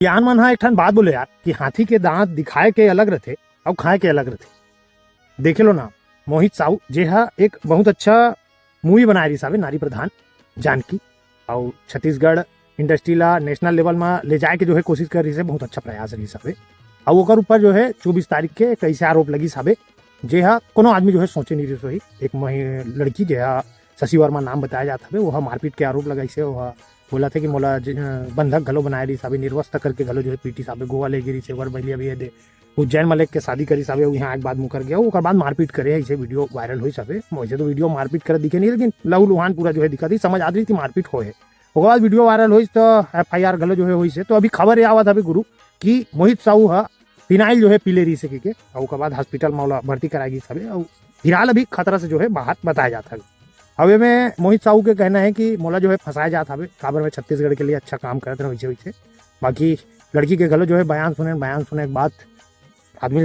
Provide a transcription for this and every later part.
ज्ञान मन हा एक ठन बात बोले यार कि हाथी के दांत दिखाए के अलग रहते और खाए के अलग रहते। देखे लो ना, मोहित साहू जे हा एक बहुत अच्छा मूवी बनाए रही साहब नारी प्रधान जानकी, और छत्तीसगढ़ इंडस्ट्री ला नेशनल लेवल में ले जाए के जो है कोशिश कर रही है, बहुत अच्छा प्रयास रही साहब। और ओकर ऊपर जो है 24 तारीख के कैसे आरोप लगी साहब, जे हा कोनो आदमी जो है सोचे नहीं रही। एक लड़की जे हा शशि वर्मा नाम बताया जाता है, वह मारपीट के आरोप लगाई से, वह बोला था कि मोला बंधक घलो बनाए रही साहब, निर्वस्त करके घलो जो है पीटी साहब, गोवा ले गिरी से वर बलिया भी दे उज्जैन मलिक के शादी करी साहब, यहाँ एक बात मुकर गया, ओकर बाद मारपीट करे ऐसे वीडियो वायरल हुई साहब। वैसे तो वीडियो मारपीट करे दिखे नहीं, लेकिन लहू लुहान पूरा जो है दिखा थी, समझ आ रही थी मारपीट हो है। ओकर बाद वीडियो वायरल हुई तो FIR घलो जो है हुई से। तो अभी खबर आवा था गुरु कि मोहित साहू हा फिनाइल जो है पी ले रही से के, और ओकर बाद हॉस्पिटल में भर्ती कराएगी साहब, और फिलहाल अभी खतरा से जो है बाहर बताया जाता है। हवे में मोहित साहू के कहना है कि मोला जो है फंसाया जाता है, काबर में छत्तीसगढ़ के लिए अच्छा काम करते रहे वैसे। बाकी लड़की के गलो जो है बयान सुने के बाद आदमी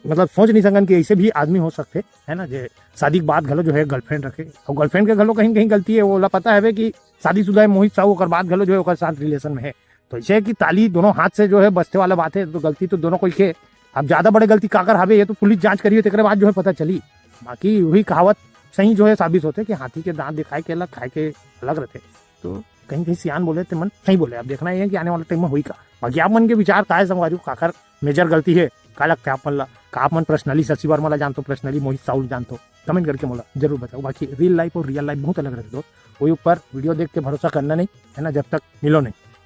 मतलब सोच नहीं सकन कि ऐसे भी आदमी हो सकते है ना, जे शादी के बाद घलो जो है गर्लफ्रेंड रखे, और गर्लफ्रेंड के घलो कहीं कहीं गलती है, वो पता है कि शादीशुदा है मोहित साहू, और बाद घलो जो है ओकर साथ रिलेशन में है। तो ऐसे कि ताली दोनों हाथ से जो है बचते वाला बात है, तो गलती तो दोनों को के। अब ज्यादा बड़े गलती काकर हवे ये तो पुलिस जांच करिए, तेरे बाद जो है पता चली। बाकी वही कहावत सही जो है साबित होते कि हाथी के दांत दिखाए के अलग खाए के अलग रहते। तो कहीं कहीं सियान बोले थे मन सही बोले। अब देखना है कि आने वाले टाइम में हुई का। बाकी आप मन के विचार का है संगवारी, काकर मेजर गलती है का लगता है आप मन ला, का आप मन पर्सनली शशि वर्मा ला जानते हो, पर्सनली मोहित साहू जानते हो, कमेंट करके मोला जरूर बताओ। बाकी रियल लाइफ और रियल लाइफ बहुत अलग रहते हो, वही ऊपर वीडियो देख के भरोसा करना नहीं है ना, जब तक मिलो नहीं।